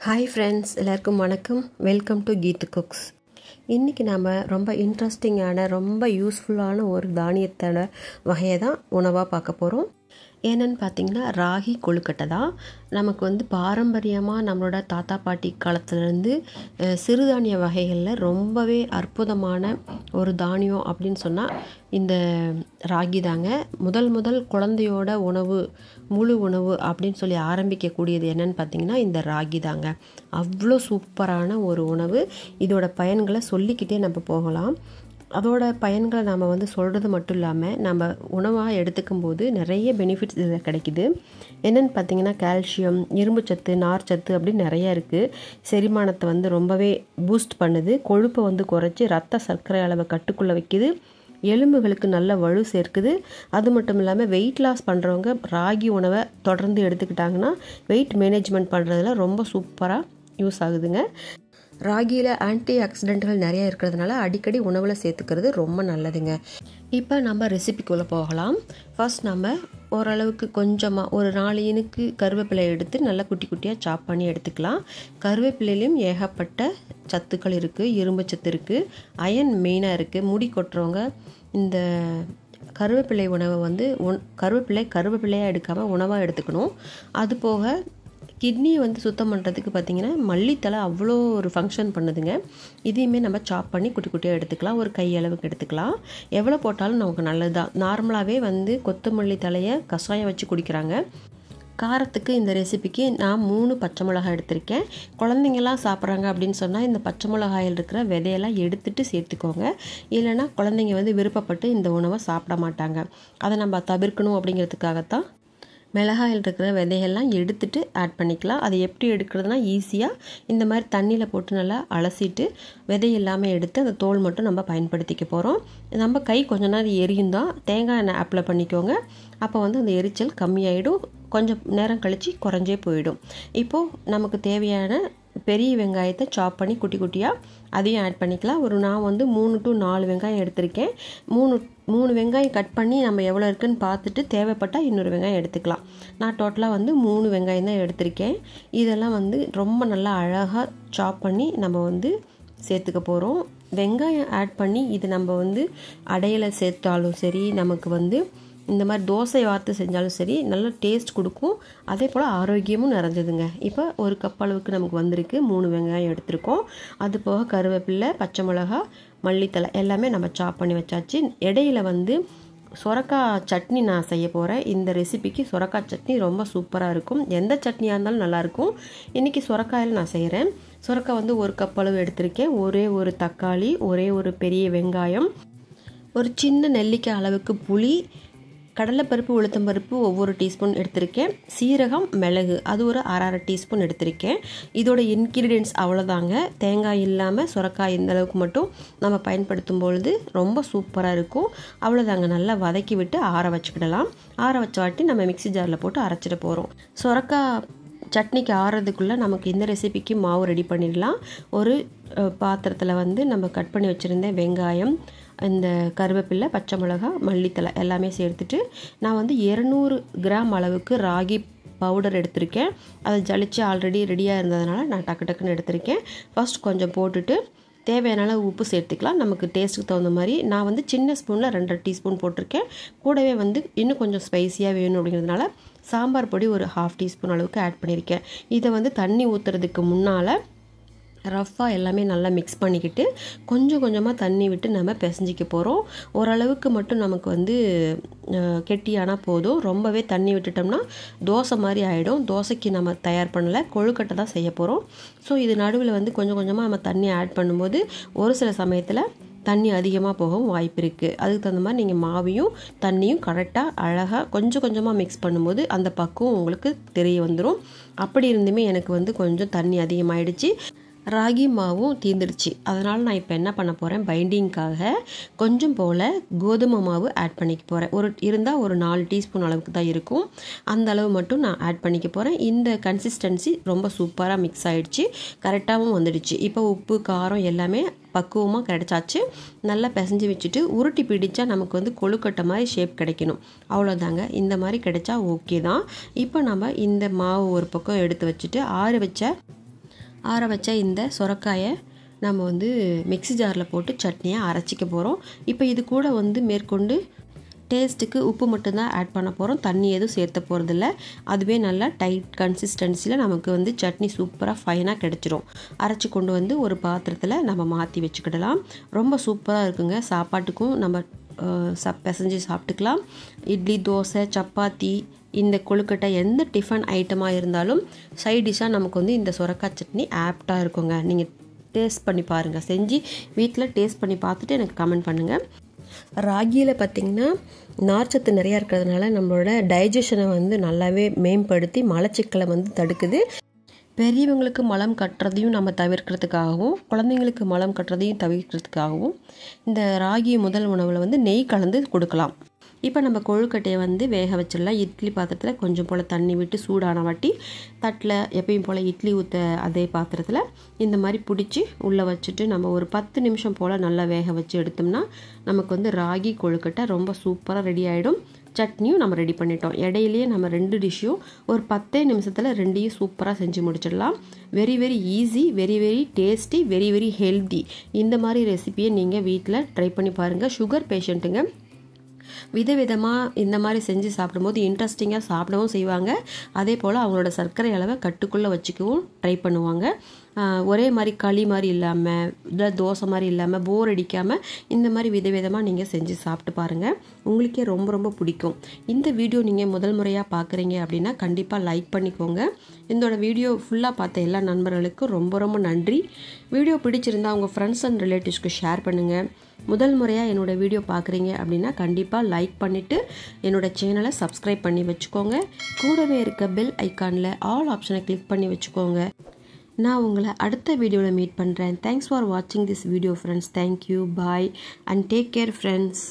Hi friends, எல்லாருக்கும் வணக்கம். Welcome to Geethu cooks. இன்றைக்கி நாம் ரொம்ப இன்ட்ரெஸ்டிங்கான ரொம்ப யூஸ்ஃபுல்லான ஒரு தானியத்தோட வகையை தான் உணவாக பார்க்க போகிறோம். என்னென்னு பார்த்திங்கன்னா ராகி கொழுக்கட்டை தான். நமக்கு பாரம்பரியமாக நம்மளோட தாத்தா பாட்டி காலத்துலேருந்து சிறுதானிய வகைகளில் ரொம்பவே அற்புதமான ஒரு தானியம் அப்படின்னு சொன்னால் இந்த ராகி தாங்க. முதல் குழந்தையோட உணவு, முழு உணவு அப்படின்னு சொல்லி ஆரம்பிக்கக்கூடியது என்னென்னு பார்த்திங்கன்னா இந்த ராகி தாங்க. அவ்வளோ சூப்பரான ஒரு உணவு. இதோட பயன்களை சொல்லிக்கிட்டே நம்ம போகலாம். அதோட பயன்களை நாம் சொல்கிறது மட்டும் இல்லாமல் நம்ம உணவாக எடுத்துக்கும் போது நிறைய பெனிஃபிட்ஸ் இதில் கிடைக்குது. என்னென்னு பார்த்திங்கன்னா கால்சியம், இரும்புச்சத்து, நார்ச்சத்து அப்படின்னு நிறையா இருக்குது. செரிமானத்தை ரொம்பவே பூஸ்ட் பண்ணுது. கொழுப்பை குறைச்சி ரத்த சர்க்கரை அளவை கட்டுக்குள்ளே வைக்குது. எலும்புகளுக்கு நல்ல வலு சேர்க்குது. அது மட்டும் இல்லாமல் வெயிட் லாஸ் பண்ணுறவங்க ராகி உணவை தொடர்ந்து எடுத்துக்கிட்டாங்கன்னா வெயிட் மேனேஜ்மெண்ட் பண்ணுறதுல ரொம்ப சூப்பராக யூஸ் ஆகுதுங்க. ராகியில் ஆன்டி ஆக்சிடென்ட்கள் நிறையா இருக்கிறதுனால அடிக்கடி உணவில் சேர்த்துக்கிறது ரொம்ப நல்லதுங்க. இப்போ நம்ம ரெசிபிக்குள்ளே போகலாம். ஃபர்ஸ்ட் நம்ம ஓரளவுக்கு கொஞ்சமாக ஒரு 4 இனுக்கு கருவேப்பிலை எடுத்து நல்லா குட்டி குட்டியாக சாப் பண்ணி எடுத்துக்கலாம். கருவேப்பிலையிலையும் ஏகப்பட்ட சத்துக்கள் இருக்குது. இரும்பு சத்து இருக்குது, அயன் மெயினாக இருக்குது. முடி கொட்டுறவங்க இந்த கருவேப்பிலை உணவை கருவேப்பிலையாக எடுக்காமல் உணவாக எடுத்துக்கணும். அது போக கிட்னியை சுத்தம் பண்ணுறதுக்கு பார்த்திங்கன்னா மல்லித்தலை அவ்வளோ ஒரு ஃபங்க்ஷன் பண்ணுதுங்க. இதையுமே நம்ம சாப் பண்ணி குட்டி குட்டியாக எடுத்துக்கலாம். ஒரு கையளவுக்கு எடுத்துக்கலாம். எவ்வளோ போட்டாலும் நமக்கு நல்லது தான். நார்மலாகவே கொத்தமல்லி தலையை கஷாயம் வச்சு குடிக்கிறாங்க. காரத்துக்கு இந்த ரெசிபிக்கு நான் 3 பச்சை மிளகாய் எடுத்திருக்கேன். குழந்தைங்கள்லாம் சாப்பிட்றாங்க அப்படின்னு சொன்னால் இந்த பச்சை மிளகாயில் இருக்கிற விதையெல்லாம் எடுத்துகிட்டு சேர்த்துக்கோங்க. இல்லைனா குழந்தைங்க விருப்பப்பட்டு இந்த உணவை சாப்பிட மாட்டாங்க. அதை நம்ம தவிர்க்கணும் அப்படிங்கிறதுக்காகத்தான் மிளகாயில் இருக்கிற விதையெல்லாம் எடுத்துகிட்டு ஆட் பண்ணிக்கலாம். அது எப்படி எடுக்கிறதுனா ஈஸியாக இந்த மாதிரி தண்ணியில் போட்டு நல்லா அலசிட்டு விதை எல்லாமே எடுத்து அந்த தோல் மட்டும் நம்ம பயன்படுத்திக்க போகிறோம். நம்ம கை கொஞ்ச நேரம் எரியும் தான். தேங்காய் எண்ணெய் அப்ளை பண்ணிக்கோங்க. அப்போ அந்த எரிச்சல் கம்மியாயிடும். கொஞ்சம் நேரம் கழித்து குறைஞ்சே போயிடும். இப்போது நமக்கு தேவையான பெரிய வெங்காயத்தை சாப் பண்ணி குட்டி குட்டியாக அதையும் ஆட் பண்ணிக்கலாம். நான் 3 to 4 வெங்காயம் எடுத்திருக்கேன். 3 வெங்காயம் கட் பண்ணி நம்ம எவ்வளோ இருக்குன்னு பார்த்துட்டு தேவைப்பட்டால் இன்னொரு வெங்காயம் எடுத்துக்கலாம். நான் டோட்டலாக 3 வெங்காயம் தான் எடுத்திருக்கேன். இதெல்லாம் ரொம்ப நல்லா அழகாக சாப் பண்ணி நம்ம சேர்த்துக்க போகிறோம். வெங்காயம் ஆட் பண்ணி இது நம்ம அடையில் சேர்த்தாலும் சரி, நமக்கு இந்த மாதிரி தோசை வார்த்து செஞ்சாலும் சரி நல்ல டேஸ்ட் கொடுக்கும். அதே போல் ஆரோக்கியமும் நிறைஞ்சதுங்க. இப்போ ஒரு கப் அளவுக்கு நமக்கு வந்திருக்கு. 3 வெங்காயம் எடுத்திருக்கோம். அது போக கருவேப்பிலை, பச்சை மிளகா, மல்லித்தலை எல்லாமே நம்ம சாப் பண்ணி வச்சாச்சு. இடையில சொரக்காய் சட்னி நான் செய்ய போகிறேன். இந்த ரெசிபிக்கு சொரக்காய் சட்னி ரொம்ப சூப்பராக இருக்கும். எந்த சட்னியாக இருந்தாலும் நல்லாயிருக்கும். இன்றைக்கி சொரக்காயில் நான் செய்கிறேன். சொரக்காய் ஒரு கப் அளவு எடுத்திருக்கேன். ஒரே ஒரு தக்காளி, ஒரே ஒரு பெரிய வெங்காயம், ஒரு சின்ன நெல்லிக்காய் அளவுக்கு புளி, கடலைப்பருப்பு, உளுத்தம்பருப்பு ஒவ்வொரு டீஸ்பூன் எடுத்திருக்கேன். சீரகம், மிளகு அது ஒரு அரை டீஸ்பூன் எடுத்திருக்கேன். இதோட இன்க்ரீடியன்ட்ஸ் அவ்வளோதாங்க. தேங்காய் இல்லாமல் சுரக்காய் இந்த அளவுக்கு மட்டும் நம்ம பயன்படுத்தும் பொழுது ரொம்ப சூப்பராக இருக்கும். அவ்வளோதாங்க. நல்லா வதக்கி விட்டு ஆற வச்சுக்கிடலாம். ஆற வச்ச வாட்டி நம்ம மிக்ஸி ஜாரில் போட்டு அரைச்சிட போகிறோம். சுரக்காய் சட்னிக்கு ஆறுறதுக்குள்ளே நமக்கு இந்த ரெசிபிக்கு மாவு ரெடி பண்ணிடலாம். ஒரு பாத்திரத்தில் நம்ம கட் பண்ணி வச்சுருந்தேன் வெங்காயம், இந்த கருவேப்பிலை, பச்சை மிளகாய், மல்லித்தலை எல்லாமே சேர்த்துட்டு நான் 200 கிராம் அளவுக்கு ராகி பவுடர் எடுத்திருக்கேன். அதை ஜலிச்சு ஆல்ரெடி ரெடியாக இருந்ததுனால நான் டக்குன்னு எடுத்திருக்கேன். ஃபர்ஸ்ட் கொஞ்சம் போட்டுட்டு தேவையான உப்பு சேர்த்துக்கலாம். நமக்கு டேஸ்ட்டுக்கு தகுந்த மாதிரி. நான் சின்ன ஸ்பூனில் 2 டீஸ்பூன் போட்டிருக்கேன். கூடவே இன்னும் கொஞ்சம் ஸ்பைஸியாக வேணும் அப்படிங்கிறதுனால சாம்பார் பொடி ஒரு 1/2 டீஸ்பூன் அளவுக்கு ஆட் பண்ணியிருக்கேன். இதை தண்ணி ஊற்றுறதுக்கு முன்னால் ரஃப்பாக எல்லாமே நல்லா மிக்ஸ் பண்ணிக்கிட்டு கொஞ்சம் கொஞ்சமாக தண்ணி விட்டு நம்ம பிசைஞ்சிக்க போகிறோம். ஓரளவுக்கு மட்டும் நமக்கு கெட்டியானால் போதும். ரொம்பவே தண்ணி விட்டுட்டோம்னா தோசை மாதிரி ஆகிடும். தோசைக்கு நம்ம தயார் பண்ணலை, கொழுக்கட்டை தான் செய்ய போகிறோம். ஸோ இது நடுவில் கொஞ்சம் கொஞ்சமாக நம்ம தண்ணி ஆட் பண்ணும்போது ஒரு சில சமயத்தில் தண்ணி அதிகமாக போகவும் வாய்ப்பு இருக்குது. அதுக்கு தகுந்த மாதிரி நீங்கள் மாவையும் தண்ணியும் கரெக்டாக அழகாக கொஞ்சம் கொஞ்சமாக மிக்ஸ் பண்ணும்போது அந்த பக்குவம் உங்களுக்கு தெரிய வந்துடும். அப்படி இருந்துமே எனக்கு கொஞ்சம் தண்ணி அதிகமாகிடுச்சு. ராகி மாவும் தீர்ந்துடுச்சு. அதனால் நான் இப்போ என்ன பண்ண போகிறேன், பைண்டிங்காக கொஞ்சம் போல் கோதுமை மாவு ஆட் பண்ணிக்க போகிறேன். ஒரு 4 டீஸ்பூன் அளவுக்கு தான் இருக்கும். அந்த அளவு மட்டும் நான் ஆட் பண்ணிக்க போகிறேன். இந்த கன்சிஸ்டன்சி ரொம்ப சூப்பராக மிக்ஸ் ஆகிடுச்சு. கரெக்டாகவும் வந்துடுச்சு. இப்போ உப்பு, காரம் எல்லாமே பக்குவமாக கிடைச்சாச்சு. நல்லா பிசைஞ்சு வச்சுட்டு உருட்டி பிடிச்சா நமக்கு கொழுக்கட்டை மாதிரி ஷேப் கிடைக்கணும். அவ்வளோதாங்க. இந்த மாதிரி கிடைச்சா ஓகே தான். இப்போ நம்ம இந்த மாவு ஒரு பக்கம் எடுத்து வச்சுட்டு ஆற வச்ச ஆற வச்ச இந்த சுரக்காயை நம்ம வந்து மிக்ஸி ஜாரில் போட்டு சட்னியை அரைச்சிக்க போகிறோம். இப்போ இது கூட வந்து மேற்கொண்டு டேஸ்ட்டுக்கு உப்பு மட்டும்தான் ஆட் பண்ண போகிறோம். தண்ணி எதுவும் சேர்த்த போகிறதில்ல. அதுவே நல்லா டைட் கன்சிஸ்டன்சியில் நமக்கு வந்து சட்னி சூப்பராக ஃபைனாக கிடச்சிரும். அரைச்சி கொண்டு வந்து ஒரு பாத்திரத்தில் நம்ம மாற்றி வச்சுக்கிடலாம். ரொம்ப சூப்பராக இருக்குங்க. சாப்பாட்டுக்கும் நம்ம பிசைஞ்சு சாப்பிட்டுக்கலாம். இட்லி, தோசை, சப்பாத்தி, இந்த கொழுக்கட்டை எந்த டிஃபன் ஐட்டமாக இருந்தாலும் சைட் டிஷ்ஷாக நமக்கு வந்து இந்த சுரக்காய் சட்னி ஆப்டாக இருக்குங்க. நீங்கள் டேஸ்ட் பண்ணி பாருங்கள். செஞ்சு வீட்டில் டேஸ்ட் பண்ணி பார்த்துட்டு எனக்கு கமெண்ட் பண்ணுங்கள். ராகியில் பார்த்திங்கன்னா நார்ச்சத்து நிறையா இருக்கிறதுனால நம்மளோட டைஜஷனை வந்து நல்லாவே மேம்படுத்தி மலச்சிக்கலை வந்து தடுக்குது. பெரியவங்களுக்கு மலம் கட்டுறதையும் நம்ம தவிர்க்கிறதுக்காகவும் குழந்தைங்களுக்கு மலம் கட்டுறதையும் தவிர்க்கிறதுக்காகவும் இந்த ராகி முதல் உணவில் வந்து நெய் கலந்து கொடுக்கலாம். இப்போ நம்ம கொழுக்கட்டையை வந்து வேக வச்சிடலாம். இட்லி பாத்திரத்தில் கொஞ்சம் போல் தண்ணி விட்டு சூடான வாட்டி தட்டில் எப்பயும் போல் இட்லி ஊற்ற அதே பாத்திரத்தில் இந்த மாதிரி பிடிச்சி உள்ளே வச்சுட்டு நம்ம ஒரு 10 நிமிஷம் போல் நல்லா வேக வச்சு எடுத்தோம்னா நமக்கு வந்து ராகி கொழுக்கட்டை ரொம்ப சூப்பராக ரெடி ஆகிடும். சட்னியும் நம்ம ரெடி பண்ணிட்டோம். இடையிலேயே நம்ம 2 டிஷ்ஷும் ஒரு 10 நிமிஷத்தில் 2ஐயும் சூப்பராக செஞ்சு முடிச்சிடலாம். Very very easy, very very tasty, very very healthy. இந்த மாதிரி ரெசிபியை நீங்கள் வீட்டில் ட்ரை பண்ணி பாருங்கள். சுகர் பேஷண்ட்டுங்க விதவிதமாக இந்த மாதிரி செஞ்சு சாப்பிடும்போது இன்ட்ரெஸ்டிங்காக சாப்பிடவும் செய்வாங்க. அதே போல் அவங்களோட சர்க்கரை அளவை கட்டுக்குள்ளே வச்சுக்கவும் ட்ரை பண்ணுவாங்க. ஒரே மாதிரி களி மாதிரி இல்லாமல் இல்லை தோசை மாதிரி இல்லாமல் போர் அடிக்காமல் இந்த மாதிரி விதவிதமாக நீங்கள் செஞ்சு சாப்பிட்டு பாருங்கள். உங்களுக்கே ரொம்ப ரொம்ப பிடிக்கும். இந்த வீடியோ நீங்கள் முதல் முறையாக பார்க்குறீங்க அப்படின்னா கண்டிப்பாக லைக் பண்ணிக்கோங்க. இதோட வீடியோ ஃபுல்லாக பார்த்த எல்லா நண்பர்களுக்கும் ரொம்ப ரொம்ப நன்றி. வீடியோ பிடிச்சிருந்தா உங்கள் ஃப்ரெண்ட்ஸ் அண்ட் ரிலேட்டிவ்ஸ்க்கு ஷேர் பண்ணுங்கள். முதல் முறையாக என்னோடய வீடியோ பார்க்குறீங்க அப்படின்னா கண்டிப்பாக லைக் பண்ணிவிட்டு என்னோடய சேனலை சப்ஸ்கிரைப் பண்ணி வச்சுக்கோங்க. கூடவே இருக்க பெல் ஐக்கானில் ஆல் ஆப்ஷனை கிளிக் பண்ணி வச்சுக்கோங்க. நான் உங்களை அடுத்த வீடியோவில் மீட் பண்ணுறேன். தேங்க்ஸ் ஃபார் வாட்சிங் this video friends. Thank you, bye and take care friends.